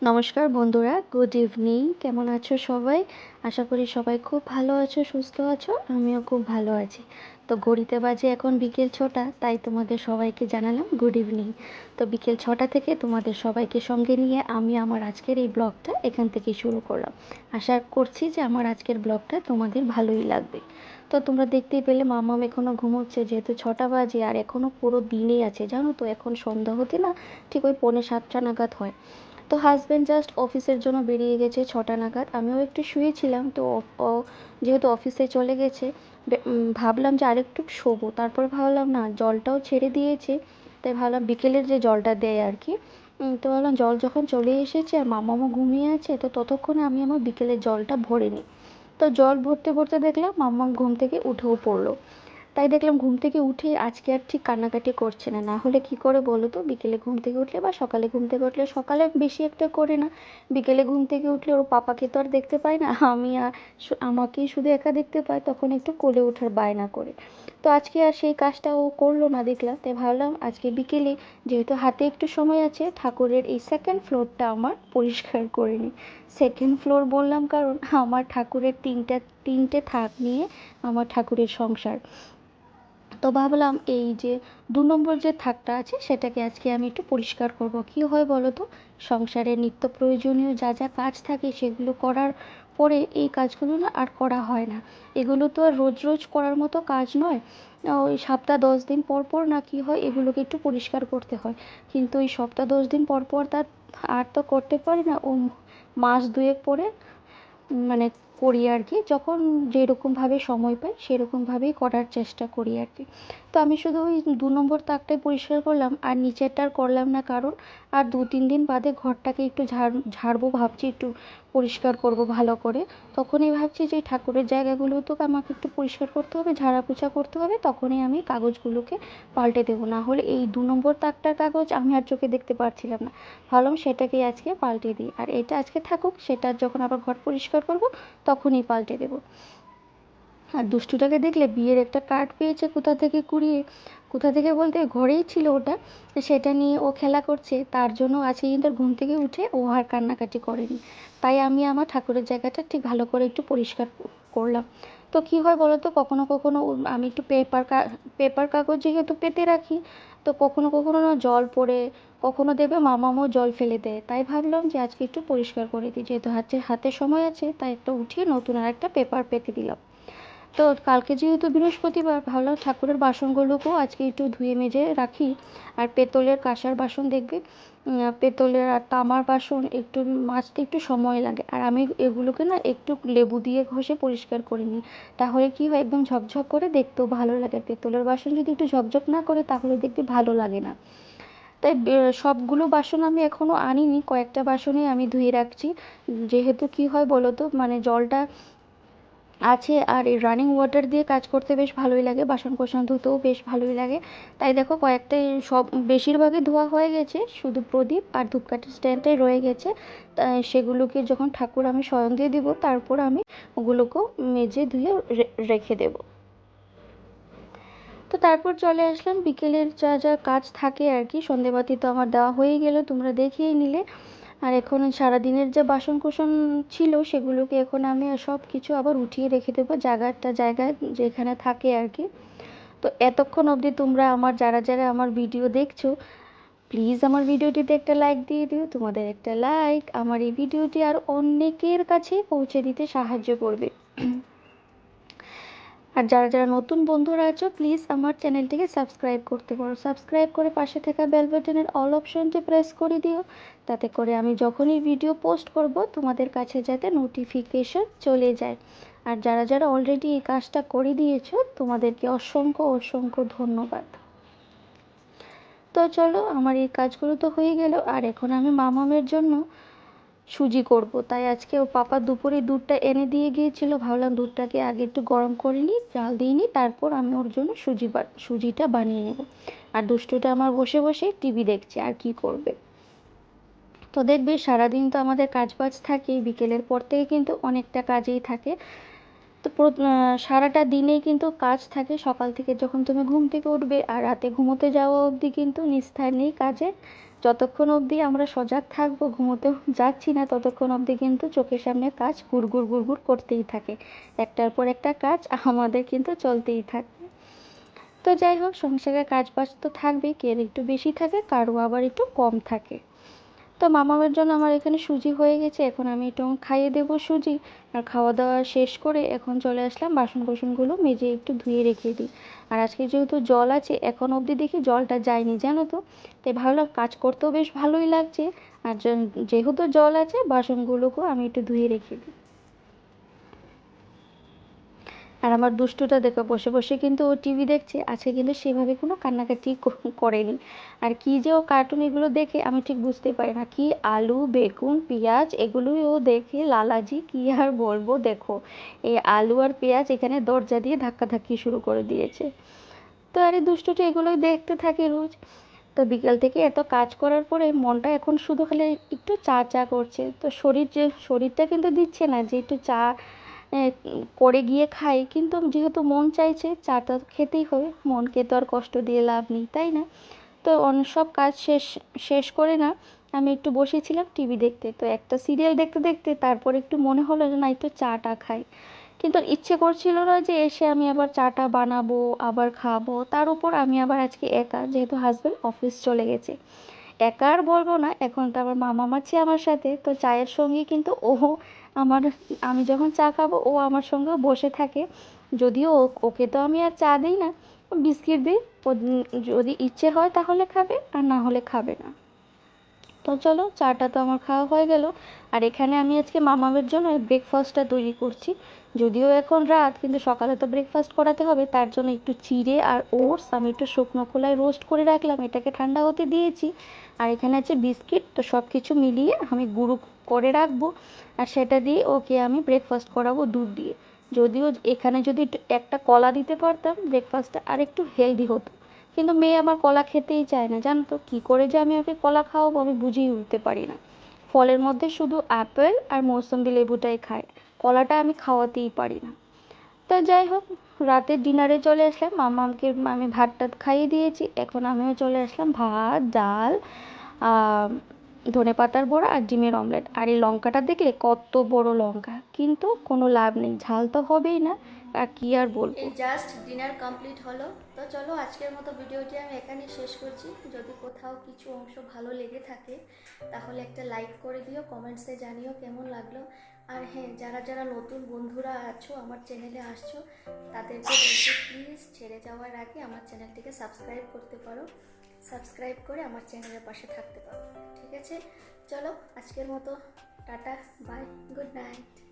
নমস্কার বন্ধুরা, good evening. কেমন আছো সবাই? আশা করি সবাই খুব ভালো আছো, সুস্থ আছো। আমিও খুব ভালো আছি। তো ঘড়িতে বাজে এখন বিকেল 6টা, তাই তোমাদের সবাইকে জানালাম গুড ইভিনিং। তো বিকেল 6টা থেকে তোমাদের সবাইকে সঙ্গে নিয়ে আমি আমার আজকের এই ব্লগটা এখান থেকে শুরু করলাম। আশা করছি যে আমার আজকের ব্লগটা তোমাদের ভালোই লাগবে। তো তোমরা দেখতেই পেলে মামাম এখনও ঘুমোচ্ছে, যেহেতু 6টা বাজে আর এখনও পুরো দিনেই আছে, জানো তো। এখন সন্ধ্যা হতে না ঠিক ওই 6:45 নাগাদ হয়। তো হাজব্যান্ড জাস্ট অফিসের জন্য বেরিয়ে গেছে 6টা নাগাদ। আমিও একটু শুয়েছিলাম, তো ও যেহেতু অফিসে চলে গেছে, ভাবলাম যে আরেকটু শোবো। তারপর ভাবলাম না, জলটাও ছেড়ে দিয়েছে, তাই ভাবলাম বিকেলের যে জলটা দেয় আর কি, তো ভাবলাম জল যখন চলে এসেছে আর মামামও ঘুমিয়ে আছে, তো ততক্ষণে আমি আমার বিকেলের জলটা ভরে নিই। তো জল ভরতে ভরতে দেখলাম মাম্মাম ঘুম থেকে উঠেও পড়লো। তাই দেখলাম ঘুম থেকে উঠে আজকে আর ঠিক কান্নাকাটি করছে না। না হলে কি করে বলো তো, বিকেলে ঘুম থেকে উঠলে বা সকালে ঘুম থেকে উঠলে, সকালে বেশি একটা করে না, বিকেলে ঘুম থেকে উঠলে ওর পাপাকে তো আর দেখতে পাই না, আমি আর আমাকেই শুধু একা দেখতে পাই, তখন একটু কোলে ওঠার বায়না করে। তো আজকে আর সেই কাজটা ও করলো না দেখলাম, তাই ভাবলাম আজকে বিকেলে যেহেতু হাতে একটু সময় আছে, ঠাকুরের এই সেকেন্ড ফ্লোরটা আমার পরিষ্কার করে নিই। সেকেন্ড ফ্লোর বললাম কারণ আমার ঠাকুরের তিনটে থাক নিয়ে আমার ঠাকুরের সংসার। তো ভাবলাম এই যে 2 নম্বর যে থাকটা আছে সেটাকে আজকে আমি একটু পরিষ্কার করব। কি হয় বলো তো, সংসারের নিত্য প্রয়োজনীয় যা যা কাজ থাকে সেগুলো করার পরে এই কাজগুলো না আর করা হয় না। এগুলো তো আর রোজ রোজ করার মতো কাজ নয়। ওই সপ্তাহ 10 দিন পর পর না কি হয়, এগুলোকে একটু পরিষ্কার করতে হয়। কিন্তু ওই সপ্তাহ 10 দিন পর পর তার আর তো করতে পারি না। ও মাস দুয়েক পরে মানে করি আর কি, যখন যেরকমভাবে সময় পাই সেরকমভাবেই করার চেষ্টা করি আর কি। তো আমি শুধু ওই 2 নম্বর তাকটাই পরিষ্কার করলাম আর নিচেরটার করলাম না, কারণ আর 2-3 দিন বাদে ঘরটাকে একটু ঝাড়বো ভাবছি, একটু পরিষ্কার করব ভালো করে। তখনই ভাবছি যে ঠাকুরের জায়গাগুলো তো আমাকে একটু পরিষ্কার করতে হবে, ঝাড়া পোছা করতে হবে, তখনই আমি কাগজগুলোকে পাল্টে দেবো। না হলে এই 2 নম্বর তাকটার কাগজ আমি আর চোখে দেখতে পারছিলাম না। ভাবলাম সেটাকেই আজকে পাল্টে দিই, আর এটা আজকে থাকুক, সেটা যখন আবার ঘর পরিষ্কার করব তখনই পাল্টে দেবো। আর দুষ্টুটাকে দেখলে বিয়ের একটা কার্ড পেয়েছে কোথা থেকে কুড়িয়ে, কোথা থেকে বলতে ঘরেই ছিল ওটা, সেটা নিয়ে ও খেলা করছে। তার জন্য আজকে কিন্তু ঘুম থেকে উঠে ও আর কান্নাকাটি করেনি। তাই আমি আমার ঠাকুরের জায়গাটা ঠিক ভালো করে একটু পরিষ্কার করলাম। তো কী হয় বলো তো, কখনো কখনো আমি একটু পেপার কাগজ যেহেতু পেতে রাখি, তো কখনো কখনো না জল পড়ে, কখনো দেবে মামামও জল ফেলে দেয়। তাই ভাবলাম যে আজকে একটু পরিষ্কার করে দিই, যেহেতু হাতে সময় আছে, তাই একটা উঠিয়ে নতুন আর একটা পেপার পেতে দিলাম। তো কালকে যেহেতু বৃহস্পতিবার, ভাবলাম ঠাকুরের বাসনগুলোকেও আজকে একটু ধুয়ে মেজে রাখি। আর পেতলের কাঁসার বাসন দেখবে, পেতলের আর তামার বাসন একটু মাজতে একটু সময় লাগে, আর আমি এগুলোকে না একটু লেবু দিয়ে ঘষে পরিষ্কার করে নিই। তাহলে কি হয়, একদম ঝকঝক করে দেখতেও ভালো লাগে। পেতলের বাসন যদি একটু ঝকঝক না করে তাহলে দেখতে ভালো লাগে না। তাই সবগুলো বাসন আমি এখনও আনিনি, কয়েকটা বাসনই আমি ধুয়ে রাখছি। যেহেতু কি হয় বলো তো, মানে জলটা আছে আর এই রানিং ওয়াটার দিয়ে কাজ করতে বেশ ভালোই লাগে, বাসন কোসন ধুতেও বেশ ভালোই লাগে। তাই দেখো কয়েকটাই, সব বেশিরভাগই ধোয়া হয়ে গেছে, শুধু প্রদীপ আর ধূপকাঠির স্ট্যান্ডটাই রয়ে গেছে। তাই সেগুলোকে যখন ঠাকুর আমি শয়ন দিয়ে দিব, তারপর আমি ওগুলোকেও মেজে ধুয়ে রেখে দেবো। তো তারপর চলে আসলাম বিকেলের যা যা কাজ থাকে আর কি। সন্ধেবাতি তো আমার দেওয়া হয়েই গেল, তোমরা দেখিয়েই নিলে। আর এখন সারাদিনের যে বাসন কোসন ছিল সেগুলোকে এখন আমি সব কিছু আবার উঠিয়ে রেখে দেবো জায়গায় যেখানে থাকে আর কি। তো এতক্ষণ অবধি তোমরা আমার যারা যারা আমার ভিডিও দেখছো, প্লিজ আমার ভিডিওটিতে একটা লাইক দিয়ে দিও। তোমাদের একটা লাইক আমার এই ভিডিওটি আর অনেকের কাছে পৌঁছে দিতে সাহায্য করবে। আর যারা যারা নতুন বন্ধুরা আছো, প্লিজ আমার চ্যানেলটিকে সাবস্ক্রাইব করতে পারো। সাবস্ক্রাইব করে পাশে থাকা বেল বাটনের অল অপশনটি প্রেস করে দিও, তাতে করে আমি যখনই ভিডিও পোস্ট করব তোমাদের কাছে যাতে নোটিফিকেশন চলে যায়। আর যারা যারা অলরেডি এই কাজটা করে দিয়েছো, তোমাদেরকে অসংখ্য অসংখ্য ধন্যবাদ। তো চলো, আমার এই কাজগুলো তো হয়ে গেল, আর এখন আমি মামামের জন্য সুজি করব। তাই আজকে ও পাপা দুপুরে দুধটা এনে দিয়ে গিয়েছিল, ভাবলাম দুধটাকে আগে একটু গরম করে নিই, জাল দিয়ে নিই, তারপর আমি ওর জন্য সুজিটা বানিয়ে নেব। আর দুষ্টুটা আমার বসে বসে টিভি দেখছে, আর কি করবে। তো দেখবে সারাদিন তো আমাদের কাজ বাজ থাকে, বিকেলের পর থেকে কিন্তু অনেকটা কাজেই থাকে। তো সারাটা দিনেই কিন্তু কাজ থাকে, সকাল থেকে যখন তুমি ঘুম থেকে উঠবে আর রাতে ঘুমোতে যাওয়া অবধি কিন্তু নিস্তার নেই কাজে। যতক্ষণ অবধি আমরা সজাগ থাকবো, ঘুমোতে যাচ্ছি না, ততক্ষণ অবধি কিন্তু চোখের সামনে কাজ গুড়গুড় গুড়গুড় করতেই থাকে, একটার পর একটা কাজ আমাদের কিন্তু চলতেই থাকে। তো যাই হোক, সংসারের কাজ বাজ তো থাকবেই, কেউ একটু বেশি থাকে, কারো আবার একটু কম থাকে। তো মামামের জন্য আমার এখানে সুজি হয়ে গেছে, এখন আমি একটু খাইয়ে দেবো সুজি। আর খাওয়া দাওয়া শেষ করে এখন চলে আসলাম বাসন কোসনগুলো মেজে একটু ধুয়ে রেখে দিই। আর আজকে যেহেতু জল আছে, এখন অবধি দেখি জলটা যায়নি, জানো তো। তাই ভাবলাম কাজ করতেও বেশ ভালোই লাগছে। আর যেহেতু জল আছে, বাসনগুলোকেও আমি একটু ধুয়ে রেখে দিই। আর আমার দুষ্টুটা দেখো, বসে বসে কিন্তু ও টিভি দেখছে, আজকে কিন্তু সেভাবে কোনো কান্নাকাটি করেনি। আর কি যে ও কার্টুন এগুলো দেখে আমি ঠিক বুঝতেই পারি না, কি আলু বেগুন পেঁয়াজ এগুলোই ও দেখে লালাজি, কি আর বলবো। দেখো, এই আলু আর পেঁয়াজ এখানে দরজা দিয়ে ধাক্কাধাক্কি শুরু করে দিয়েছে। তো আরে দুষ্টুটা এগুলোই দেখতে থাকে রোজ। তো বিকেল থেকে এত কাজ করার পরে মনটা এখন শুধু খালি একটু চা চা করছে। তো শরীরটা কিন্তু দিচ্ছে না যে একটু চা করে গিয়ে খাই, কিন্তু যেহেতু মন চাইছে চাটা তো খেতেই হবে, মনকে তো আর কষ্ট দিয়ে লাভ নেই, তাই না। তো অন্য সব কাজ শেষ শেষ করে না আমি একটু বসেছিলাম টিভি দেখতে। তো একটা সিরিয়াল দেখতে দেখতে তারপর একটু মনে হলো যে না, একটু চাটা খাই। কিন্তু ইচ্ছে করছিল না যে এসে আমি আবার চাটা বানাবো, আবার খাবো। তার উপর আমি আবার আজকে একা, যেহেতু হাজব্যান্ড অফিস চলে গেছে। একা আর বলবো না, এখন তো আবার মামা আছে আমার সাথে, তো চায়ের সঙ্গে কিন্তু ও আমার, আমি যখন চা খাবো ও আমার সঙ্গেও বসে থাকে। যদিও ওকে তো আমি আর চা দিই না, বিস্কিট দিই। ও যদি ইচ্ছে হয় তাহলে খাবে, আর না হলে খাবে না। তো চলো, চাটা তো আমার খাওয়া হয়ে গেল। আর এখানে আমি আজকে মামামের জন্য ব্রেকফাস্টটা তৈরি করছি। যদিও এখন রাত, কিন্তু সকালে তো ব্রেকফাস্ট করাতে হবে, তার জন্য একটু চিড়ে আর ওটস আমি একটু শুকনো খোলায় রোস্ট করে রাখলাম, এটাকে ঠান্ডা হতে দিয়েছি। আর এখানে আছে বিস্কিট, তো সব কিছু মিলিয়ে আমি গুঁড়ো করে রাখবো। আর সেটা দিয়ে ওকে আমি ব্রেকফাস্ট করাবো দুধ দিয়ে। যদিও এখানে যদি একটা কলা দিতে পারতাম, ব্রেকফাস্টটা আর একটু হেলদি হতো। কিন্তু মেয়ে আমার কলা খেতেই চায় না, জানো তো। কী করে যে আমি ওকে কলা খাওয়াবো আমি বুঝেই উঠতে পারি না। ফলের মধ্যে শুধু আপেল আর মৌসুম্বি লেবুটাই খায়, কলাটা আমি খাওয়াতেই পারি না। তো যাই হোক, রাতের ডিনারে চলে আসলাম, মামাকে আমি ভাত টাত খাইয়ে দিয়েছি, এখন আমিও চলে আসলাম ভাত ডাল, ধনেপাতার বড়া আর ডিমের অমলেট। আর এই লঙ্কাটা দেখলে, কত বড় লঙ্কা, কিন্তু কোনো লাভ নেই, ঝাল তো হবেই না। আর কি আর বলবো। এই জাস্ট ডিনার কমপ্লিট হলো। তো চলো, আজকের মতো ভিডিওটি আমি এখানেই শেষ করছি। যদি কোথাও কিছু অংশ ভালো লেগে থাকে তাহলে একটা লাইক করে দিও, কমেন্টসে জানিও কেমন লাগলো। আর হ্যাঁ, যারা যারা নতুন বন্ধুরা আছো, আমার চ্যানেলে আসছো, তাদেরকে বলছি প্লিজ ছেড়ে যাওয়ার আগে আমার চ্যানেলটিকে সাবস্ক্রাইব করতে পারো, সাবস্ক্রাইব করে আমার চ্যানেলের পাশে থাকতে পারো। ঠিক আছে, চলো আজকের মতো টাটা, বাই, গুড নাইট।